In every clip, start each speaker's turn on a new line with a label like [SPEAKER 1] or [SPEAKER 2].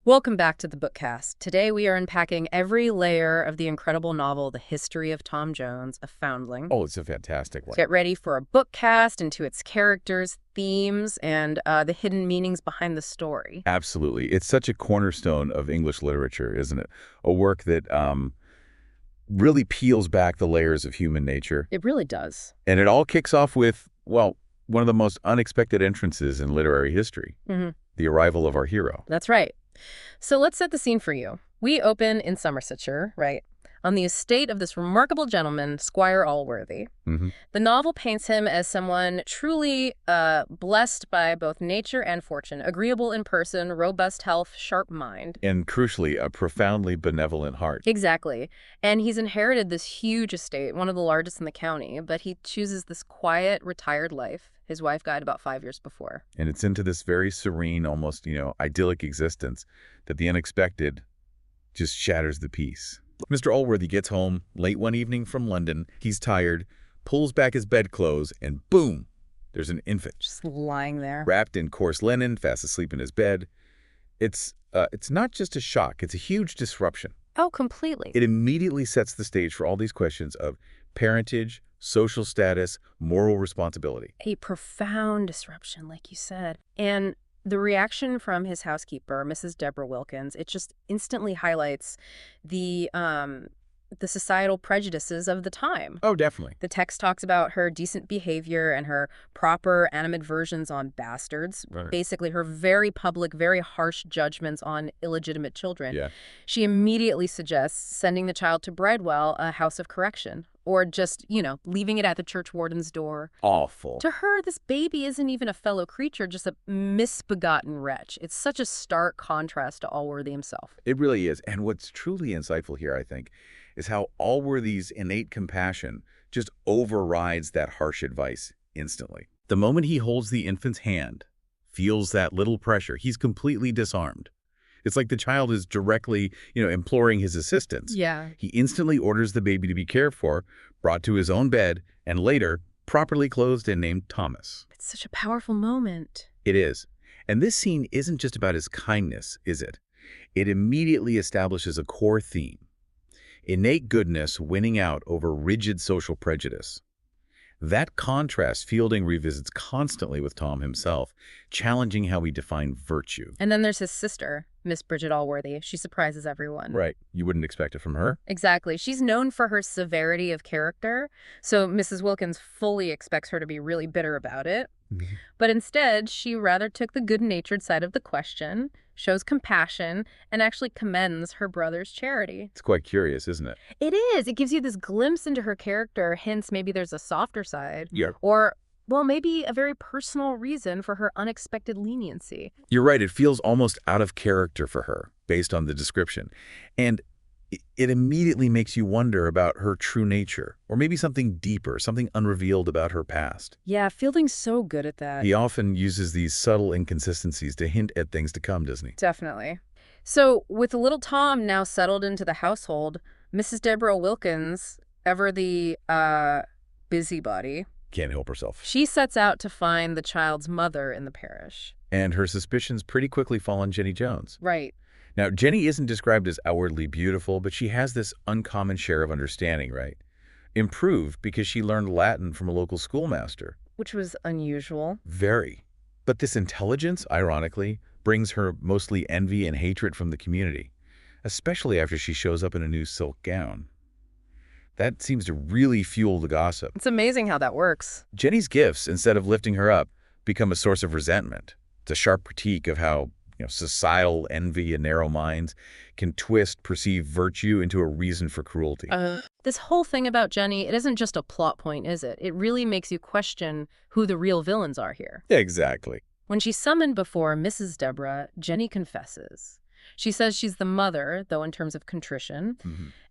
[SPEAKER 1] Welcome back to the BookCast. Today we are unpacking every layer of the incredible novel, The History of Tom Jones, a Foundling.
[SPEAKER 2] Oh, it's a fantastic one.
[SPEAKER 1] Get ready for a BookCast into its characters, themes, and the hidden meanings behind the story.
[SPEAKER 2] Absolutely. It's such a cornerstone of English literature, isn't it? A work that really peels back the layers of human nature.
[SPEAKER 1] It really does.
[SPEAKER 2] And it all kicks off with, well, one of the most unexpected entrances in literary history, the arrival of our hero.
[SPEAKER 1] That's right. So let's set the scene for you. We open in Somersetshire, right, on the estate of this remarkable gentleman, Squire Allworthy. The novel paints him as someone truly blessed by both nature and fortune, agreeable in person, robust health, sharp mind.
[SPEAKER 2] And crucially, a profoundly benevolent heart.
[SPEAKER 1] Exactly. And he's inherited this huge estate, one of the largest in the county, but he chooses this quiet, retired life. His wife died about 5 years before.
[SPEAKER 2] And it's into this very serene, almost, idyllic existence that the unexpected just shatters the peace. Mr. Allworthy gets home late one evening from London. He's tired, pulls back his bedclothes, and boom, there's an infant.
[SPEAKER 1] Just lying there.
[SPEAKER 2] Wrapped in coarse linen, fast asleep in his bed. It's not just a shock, it's a huge disruption.
[SPEAKER 1] Oh, completely.
[SPEAKER 2] It immediately sets the stage for all these questions of parentage, social status, moral responsibility.
[SPEAKER 1] A profound disruption, like you said. And the reaction from his housekeeper, Mrs. Deborah Wilkins, it just instantly highlights the societal prejudices of the time.
[SPEAKER 2] Oh, definitely.
[SPEAKER 1] The text talks about her decent behavior and her proper animadversions on bastards.
[SPEAKER 2] Right.
[SPEAKER 1] Basically, her very public, very harsh judgments on illegitimate children.
[SPEAKER 2] Yeah.
[SPEAKER 1] She immediately suggests sending the child to Bridewell, a house of correction, or just, leaving it at the church warden's door.
[SPEAKER 2] Awful.
[SPEAKER 1] To her, this baby isn't even a fellow creature, just a misbegotten wretch. It's such a stark contrast to Allworthy himself.
[SPEAKER 2] It really is. And what's truly insightful here, I think, is how Allworthy's innate compassion just overrides that harsh advice instantly. The moment he holds the infant's hand, feels that little pressure, he's completely disarmed. It's like the child is directly, imploring his assistance.
[SPEAKER 1] Yeah.
[SPEAKER 2] He instantly orders the baby to be cared for, brought to his own bed, and later properly clothed and named Thomas.
[SPEAKER 1] It's such a powerful moment.
[SPEAKER 2] It is. And this scene isn't just about his kindness, is it? It immediately establishes a core theme. Innate goodness winning out over rigid social prejudice. That contrast Fielding revisits constantly with Tom himself, challenging how we define virtue.
[SPEAKER 1] And then there's his sister, Miss Bridget Allworthy. She surprises everyone.
[SPEAKER 2] Right. You wouldn't expect it from her.
[SPEAKER 1] Exactly. She's known for her severity of character, so Mrs. Wilkins fully expects her to be really bitter about it. But instead, she rather took the good-natured side of the question, shows compassion, and actually commends her brother's charity.
[SPEAKER 2] It's quite curious, isn't it?
[SPEAKER 1] It is. It gives you this glimpse into her character, hence maybe there's a softer side.
[SPEAKER 2] Yeah.
[SPEAKER 1] Or, well, maybe a very personal reason for her unexpected leniency.
[SPEAKER 2] You're right. It feels almost out of character for her, based on the description. And it immediately makes you wonder about her true nature, or maybe something deeper, something unrevealed about her past.
[SPEAKER 1] Yeah, Fielding's so good at that.
[SPEAKER 2] He often uses these subtle inconsistencies to hint at things to come, doesn't he?
[SPEAKER 1] Definitely. So, with little Tom now settled into the household, Mrs. Deborah Wilkins, ever the busybody,
[SPEAKER 2] Can't help herself.
[SPEAKER 1] she sets out to find the child's mother in the parish.
[SPEAKER 2] And her suspicions pretty quickly fall on Jenny Jones.
[SPEAKER 1] Right.
[SPEAKER 2] Now, Jenny isn't described as outwardly beautiful, but she has this uncommon share of understanding, right? Improved because she learned Latin from a local schoolmaster.
[SPEAKER 1] Which was unusual.
[SPEAKER 2] Very. But this intelligence, ironically, brings her mostly envy and hatred from the community, especially after she shows up in a new silk gown. That seems to really fuel the gossip.
[SPEAKER 1] It's amazing how that works.
[SPEAKER 2] Jenny's gifts, instead of lifting her up, become a source of resentment. It's a sharp critique of how societal envy and narrow minds can twist perceived virtue into a reason for cruelty.
[SPEAKER 1] This whole thing about Jenny, it isn't just a plot point, is it? It really makes you question who the real villains are here.
[SPEAKER 2] Exactly.
[SPEAKER 1] When she's summoned before Mrs. Deborah, Jenny confesses. She says she's the mother, though in terms of contrition.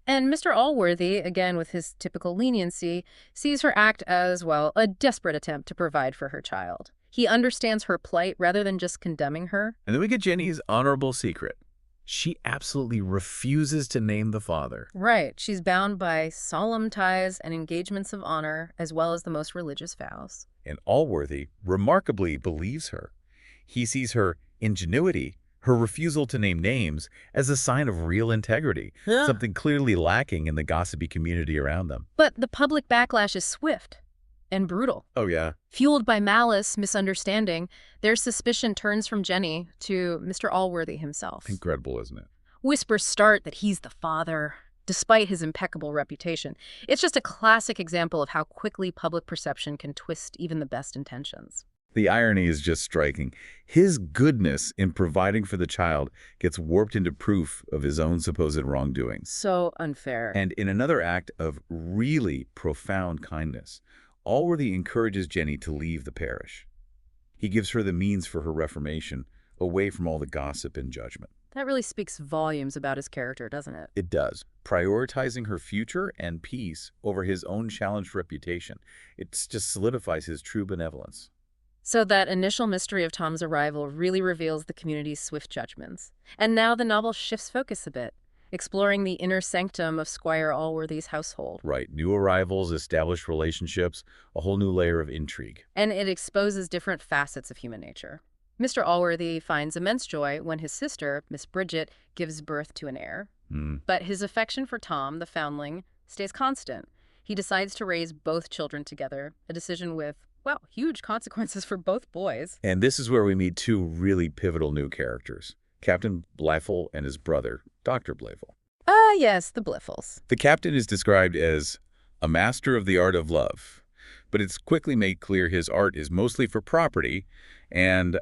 [SPEAKER 1] And Mr. Allworthy, again with his typical leniency, sees her act as, well, a desperate attempt to provide for her child. He understands her plight rather than just condemning her.
[SPEAKER 2] And then we get Jenny's honorable secret. She absolutely refuses to name the father.
[SPEAKER 1] Right. She's bound by solemn ties and engagements of honor, as well as the most religious vows.
[SPEAKER 2] And Allworthy remarkably believes her. He sees her ingenuity, her refusal to name names as a sign of real integrity,
[SPEAKER 1] Yeah.
[SPEAKER 2] something clearly lacking in the gossipy community around them.
[SPEAKER 1] But the public backlash is swift and brutal.
[SPEAKER 2] Oh, yeah.
[SPEAKER 1] Fueled by malice, misunderstanding, their suspicion turns from Jenny to Mr. Allworthy himself.
[SPEAKER 2] Incredible, isn't it?
[SPEAKER 1] Whispers start that he's the father, despite his impeccable reputation. It's just a classic example of how quickly public perception can twist even the best intentions.
[SPEAKER 2] The irony is just striking. His goodness in providing for the child gets warped into proof of his own supposed wrongdoings.
[SPEAKER 1] So unfair.
[SPEAKER 2] And in another act of really profound kindness, Allworthy encourages Jenny to leave the parish. He gives her the means for her reformation, away from all the gossip and judgment.
[SPEAKER 1] That really speaks volumes about his character, doesn't it?
[SPEAKER 2] It does. Prioritizing her future and peace over his own challenged reputation. It just solidifies his true benevolence.
[SPEAKER 1] So that initial mystery of Tom's arrival really reveals the community's swift judgments. And now the novel shifts focus a bit, exploring the inner sanctum of Squire Allworthy's household.
[SPEAKER 2] Right. New arrivals, established relationships, a whole new layer of intrigue.
[SPEAKER 1] And it exposes different facets of human nature. Mr. Allworthy finds immense joy when his sister, Miss Bridget, gives birth to an heir. But his affection for Tom, the foundling, stays constant. He decides to raise both children together, a decision with, well, huge consequences for both boys.
[SPEAKER 2] And this is where we meet two really pivotal new characters, Captain Blifil and his brother, Dr. Blifil.
[SPEAKER 1] Ah, yes, the Bliffles.
[SPEAKER 2] The captain is described as a master of the art of love, but it's quickly made clear his art is mostly for property and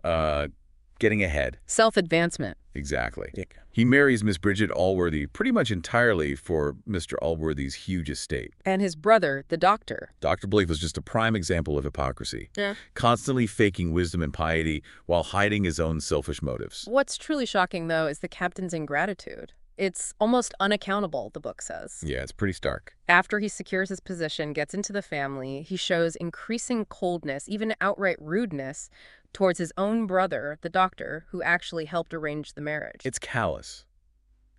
[SPEAKER 2] getting ahead.
[SPEAKER 1] Self-advancement.
[SPEAKER 2] Exactly. He marries Miss Bridget Allworthy pretty much entirely for Mr. Allworthy's huge estate.
[SPEAKER 1] And his brother, the doctor.
[SPEAKER 2] Dr. Blake was just a prime example of hypocrisy, constantly faking wisdom and piety while hiding his own selfish motives.
[SPEAKER 1] What's truly shocking, though, is the captain's ingratitude. It's almost unaccountable, the book says.
[SPEAKER 2] Yeah, it's pretty stark.
[SPEAKER 1] After he secures his position, gets into the family, he shows increasing coldness, even outright rudeness, towards his own brother, the doctor, who actually helped arrange the marriage.
[SPEAKER 2] It's callous.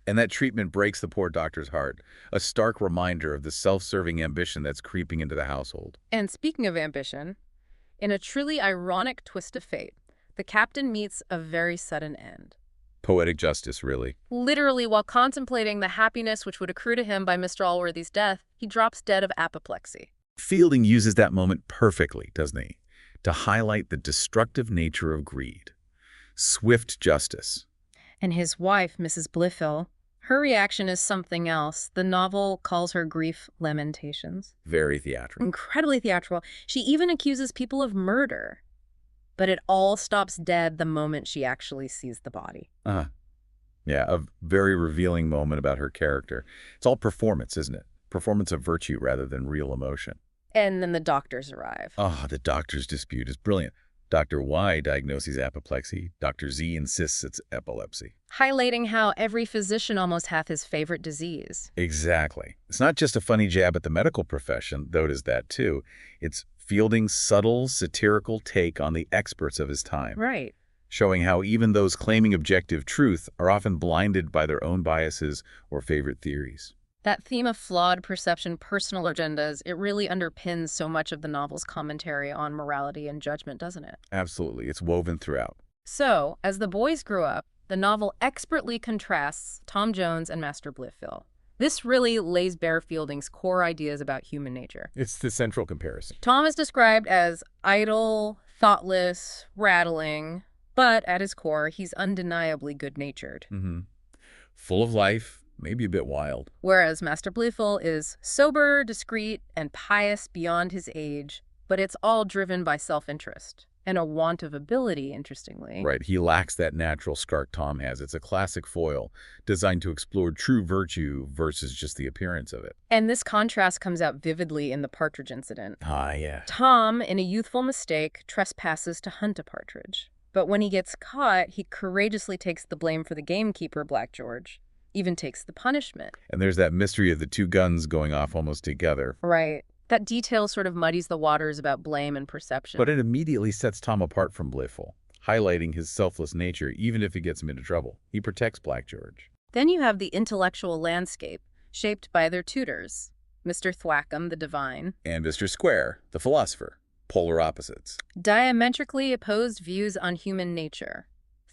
[SPEAKER 2] And that treatment breaks the poor doctor's heart, a stark reminder of the self-serving ambition that's creeping into the household.
[SPEAKER 1] And speaking of ambition, in a truly ironic twist of fate, the captain meets a very sudden end.
[SPEAKER 2] Poetic justice, really.
[SPEAKER 1] Literally, while contemplating the happiness which would accrue to him by Mr. Allworthy's death, he drops dead of apoplexy.
[SPEAKER 2] Fielding uses that moment perfectly, doesn't he? To highlight the destructive nature of greed. Swift justice.
[SPEAKER 1] And his wife, Mrs. Blifil, her reaction is something else. The novel calls her grief lamentations.
[SPEAKER 2] Very theatrical.
[SPEAKER 1] Incredibly theatrical. She even accuses people of murder. But it all stops dead the moment she actually sees the body.
[SPEAKER 2] Yeah, a very revealing moment about her character. It's all performance, isn't it? Performance of virtue rather than real emotion.
[SPEAKER 1] And then the doctors arrive.
[SPEAKER 2] The doctor's dispute is brilliant. Dr. Y diagnoses apoplexy. Dr. Z insists it's epilepsy.
[SPEAKER 1] Highlighting how every physician almost hath his favorite disease.
[SPEAKER 2] Exactly. It's not just a funny jab at the medical profession, though it is that too. It's Fielding's subtle, satirical take on the experts of his time.
[SPEAKER 1] Right.
[SPEAKER 2] Showing how even those claiming objective truth are often blinded by their own biases or favorite theories.
[SPEAKER 1] That theme of flawed perception, personal agendas, it really underpins so much of the novel's commentary on morality and judgment, doesn't it?
[SPEAKER 2] Absolutely. It's woven throughout.
[SPEAKER 1] So, as the boys grew up, the novel expertly contrasts Tom Jones and Master Blifil. This really lays bare Fielding's core ideas about human nature.
[SPEAKER 3] It's the central comparison.
[SPEAKER 1] Tom is described as idle, thoughtless, rattling, but at his core, he's undeniably good-natured.
[SPEAKER 2] Full of life, maybe a bit wild.
[SPEAKER 1] Whereas Master Blifil is sober, discreet, and pious beyond his age, but it's all driven by self-interest and a want of ability, interestingly.
[SPEAKER 2] Right, he lacks that natural spark Tom has. It's a classic foil designed to explore true virtue versus just the appearance of it.
[SPEAKER 1] And this contrast comes out vividly in the partridge incident.
[SPEAKER 2] Yeah.
[SPEAKER 1] Tom, in a youthful mistake, trespasses to hunt a partridge. But when he gets caught, he courageously takes the blame for the gamekeeper, Black George, even takes the punishment.
[SPEAKER 2] And there's that mystery of the two guns going off almost together.
[SPEAKER 1] Right. That detail sort of muddies the waters about blame and perception.
[SPEAKER 2] But it immediately sets Tom apart from Blifil, highlighting his selfless nature even if it gets him into trouble. He protects Black George.
[SPEAKER 1] Then you have the intellectual landscape, shaped by their tutors, Mr. Thwackum, the divine,
[SPEAKER 2] And Mr. Square, the philosopher. Polar opposites.
[SPEAKER 1] diametrically opposed views on human nature.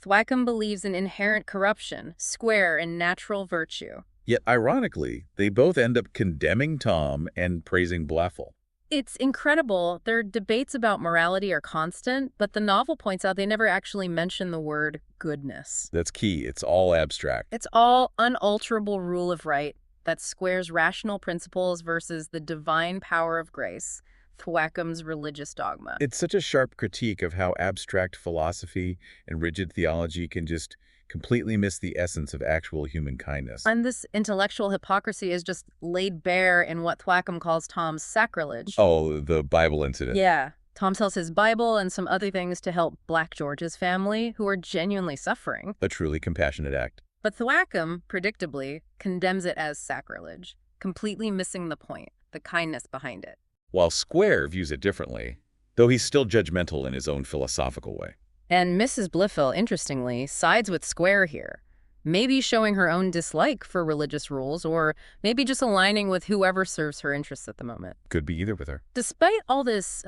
[SPEAKER 1] Thwackum believes in inherent corruption, Square in natural virtue.
[SPEAKER 2] Yet, ironically, they both end up condemning Tom and praising Bleffel.
[SPEAKER 1] It's incredible. Their debates about morality are constant, but the novel points out they never actually mention the word goodness.
[SPEAKER 2] That's key. It's all abstract.
[SPEAKER 1] It's all unalterable rule of right that squares rational principles versus the divine power of grace, Thwackum's religious dogma.
[SPEAKER 2] It's such a sharp critique of how abstract philosophy and rigid theology can just completely miss the essence of actual human kindness.
[SPEAKER 1] And this intellectual hypocrisy is just laid bare in what Thwackum calls Tom's sacrilege.
[SPEAKER 2] Oh, the Bible incident.
[SPEAKER 1] Yeah. Tom sells his Bible and some other things to help Black George's family, who are genuinely suffering.
[SPEAKER 2] A truly compassionate act.
[SPEAKER 1] But Thwackum, predictably, condemns it as sacrilege, completely missing the point, the kindness behind it.
[SPEAKER 2] While Square views it differently, though he's still judgmental in his own philosophical way.
[SPEAKER 1] And Mrs. Blifil, interestingly, sides with Square here, maybe showing her own dislike for religious rules, or maybe just aligning with whoever serves her interests at the moment.
[SPEAKER 2] Could be either with her.
[SPEAKER 1] Despite all this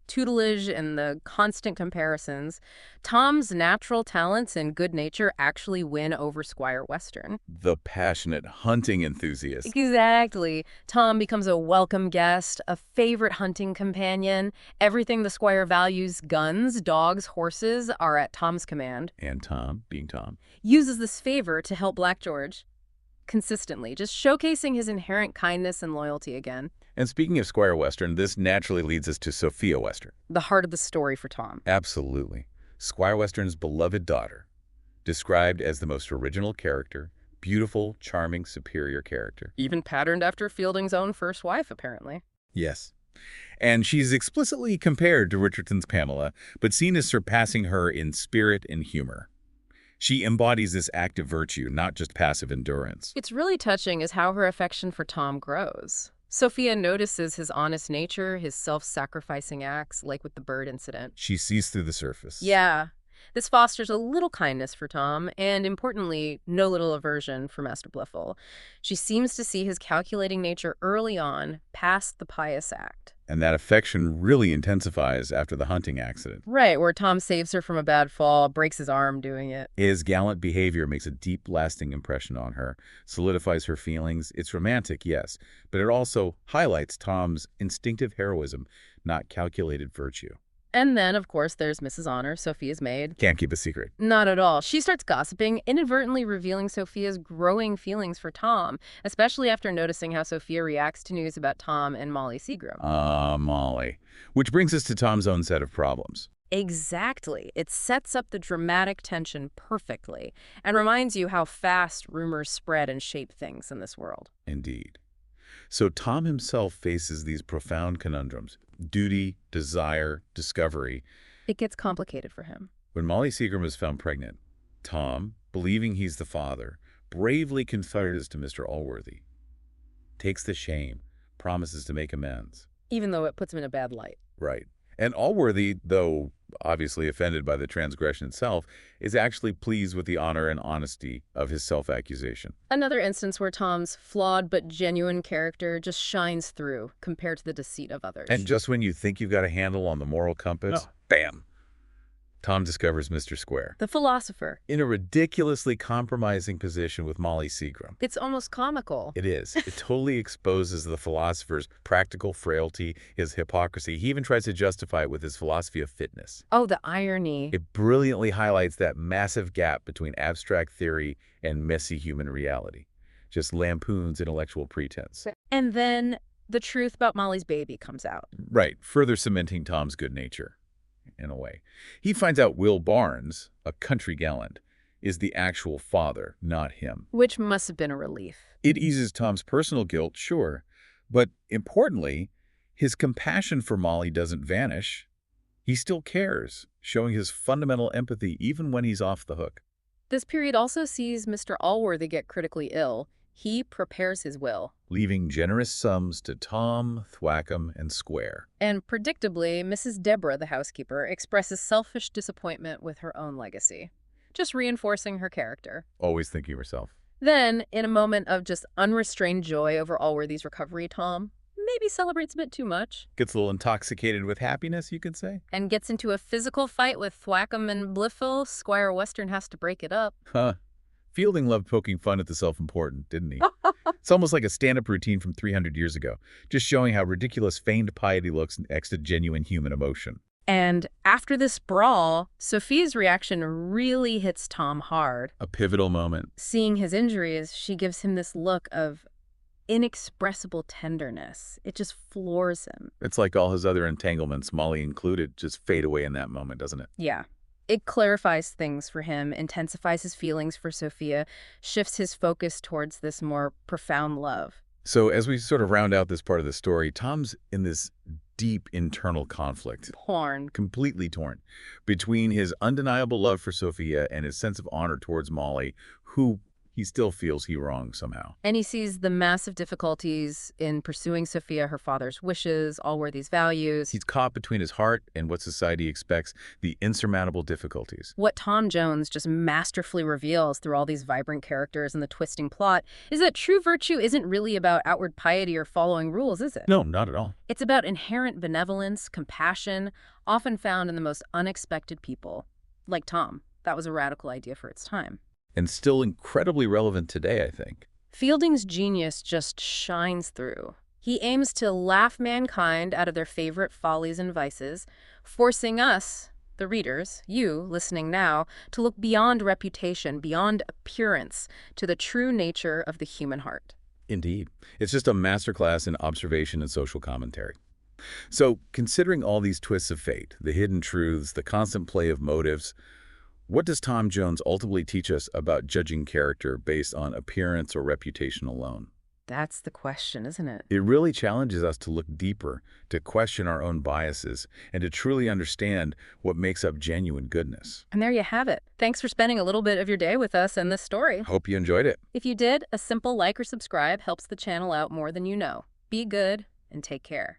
[SPEAKER 1] tutelage and the constant comparisons, Tom's natural talents and good nature actually win over Squire Western.
[SPEAKER 2] The passionate hunting enthusiast.
[SPEAKER 1] Exactly. Tom becomes a welcome guest, a favorite hunting companion. Everything the Squire values, guns, dogs, horses, are at Tom's command.
[SPEAKER 2] And Tom, being Tom,
[SPEAKER 1] uses this favor to help Black George consistently, just showcasing his inherent kindness and loyalty again.
[SPEAKER 2] And speaking of Squire Western, this naturally leads us to Sophia Western.
[SPEAKER 1] The heart of the story for Tom.
[SPEAKER 2] Absolutely. Squire Western's beloved daughter, described as the most original character, beautiful, charming, superior character.
[SPEAKER 1] Even patterned after Fielding's own first wife, apparently.
[SPEAKER 2] Yes. And she's explicitly compared to Richardson's Pamela, but seen as surpassing her in spirit and humor. She embodies this active virtue, not just passive endurance.
[SPEAKER 1] It's really touching is how her affection for Tom grows. Sophia notices his honest nature, his self-sacrificing acts, like with the bird incident.
[SPEAKER 2] She sees through the surface.
[SPEAKER 1] Yeah. This fosters a little kindness for Tom, and importantly, no little aversion for Master Bleffel. She seems to see his calculating nature early on, past the pious act.
[SPEAKER 2] And that affection really intensifies after the hunting accident.
[SPEAKER 1] Right, where Tom saves her from a bad fall, breaks his arm doing it.
[SPEAKER 2] His gallant behavior makes a deep, lasting impression on her, solidifies her feelings. It's romantic, yes, but it also highlights Tom's instinctive heroism, not calculated virtue.
[SPEAKER 1] And then, of course, there's Mrs. Honor, Sophia's maid.
[SPEAKER 2] Can't keep a secret.
[SPEAKER 1] Not at all. She starts gossiping, inadvertently revealing Sophia's growing feelings for Tom, especially after noticing how Sophia reacts to news about Tom and Molly Seagram.
[SPEAKER 2] Molly. Which brings us to Tom's own set of problems.
[SPEAKER 1] Exactly. It sets up the dramatic tension perfectly and reminds you how fast rumors spread and shape things in this world.
[SPEAKER 2] Indeed. So Tom himself faces these profound conundrums: duty, desire, discovery.
[SPEAKER 1] It gets complicated for him.
[SPEAKER 2] When Molly Seagram is found pregnant, Tom, believing he's the father, bravely confides to Mr. Allworthy, takes the shame, promises to make amends.
[SPEAKER 1] Even though it puts him in a bad light.
[SPEAKER 2] Right. And Allworthy, though obviously offended by the transgression itself, is actually pleased with the honor and honesty of his self-accusation.
[SPEAKER 1] Another instance where Tom's flawed but genuine character just shines through compared to the deceit of others.
[SPEAKER 2] And just when you think you've got a handle on the moral compass, bam, Tom discovers Mr. Square.
[SPEAKER 1] The philosopher.
[SPEAKER 2] In a ridiculously compromising position with Molly Seagram.
[SPEAKER 1] It's almost comical.
[SPEAKER 2] It is. It totally exposes the philosopher's practical frailty, his hypocrisy. He even tries to justify it with his philosophy of fitness.
[SPEAKER 1] Oh, the irony.
[SPEAKER 2] It brilliantly highlights that massive gap between abstract theory and messy human reality. Just lampoons intellectual pretense.
[SPEAKER 1] And then the truth about Molly's baby comes out.
[SPEAKER 2] Right, further cementing Tom's good nature. In a way. He finds out Will Barnes, a country gallant, is the actual father, not him.
[SPEAKER 1] Which must have been a relief.
[SPEAKER 2] It eases Tom's personal guilt, sure, but importantly, his compassion for Molly doesn't vanish. He still cares, showing his fundamental empathy even when he's off the hook.
[SPEAKER 1] This period also sees Mr. Allworthy get critically ill. He prepares his will,
[SPEAKER 2] leaving generous sums to Tom, Thwackum, and Square.
[SPEAKER 1] And predictably, Mrs. Deborah, the housekeeper, expresses selfish disappointment with her own legacy, just reinforcing her character.
[SPEAKER 2] Always thinking of herself.
[SPEAKER 1] Then, in a moment of just unrestrained joy over Allworthy's recovery, Tom, maybe celebrates a bit too much.
[SPEAKER 2] Gets a little intoxicated with happiness, you could say.
[SPEAKER 1] And gets into a physical fight with Thwackum and Blifil. Squire Western has to break it up.
[SPEAKER 2] Huh. Fielding loved poking fun at the self-important, didn't he? It's almost like a stand-up routine from 300 years ago, just showing how ridiculous feigned piety looks next to genuine human emotion.
[SPEAKER 1] And after this brawl, Sophia's reaction really hits Tom hard.
[SPEAKER 2] A pivotal moment.
[SPEAKER 1] Seeing his injuries, she gives him this look of inexpressible tenderness. It just floors him.
[SPEAKER 2] It's like all his other entanglements, Molly included, just fade away in that moment, doesn't it?
[SPEAKER 1] Yeah. It clarifies things for him, intensifies his feelings for Sophia, shifts his focus towards this more profound love.
[SPEAKER 2] So as we sort of round out this part of the story, Tom's in this deep internal conflict.
[SPEAKER 1] Torn.
[SPEAKER 2] Completely torn. Between his undeniable love for Sophia and his sense of honor towards Molly, who he still feels he wronged somehow.
[SPEAKER 1] And he sees the massive difficulties in pursuing Sophia, her father's wishes, Allworthy's values.
[SPEAKER 2] He's caught between his heart and what society expects, the insurmountable difficulties.
[SPEAKER 1] What Tom Jones just masterfully reveals through all these vibrant characters and the twisting plot is that true virtue isn't really about outward piety or following rules, is it?
[SPEAKER 2] No, not at all.
[SPEAKER 1] It's about inherent benevolence, compassion, often found in the most unexpected people. Like Tom. That was a radical idea for its time.
[SPEAKER 2] And still incredibly relevant today, I think.
[SPEAKER 1] Fielding's genius just shines through. He aims to laugh mankind out of their favorite follies and vices, forcing us, the readers, you listening now, to look beyond reputation, beyond appearance, to the true nature of the human heart.
[SPEAKER 2] Indeed. It's just a masterclass in observation and social commentary. So, considering all these twists of fate, the hidden truths, the constant play of motives, what does Tom Jones ultimately teach us about judging character based on appearance or reputation alone?
[SPEAKER 1] That's the question, isn't it?
[SPEAKER 2] It really challenges us to look deeper, to question our own biases, and to truly understand what makes up genuine goodness.
[SPEAKER 1] And there you have it. Thanks for spending a little bit of your day with us and this story.
[SPEAKER 2] Hope you enjoyed it.
[SPEAKER 1] If you did, a simple like or subscribe helps the channel out more than you know. Be good and take care.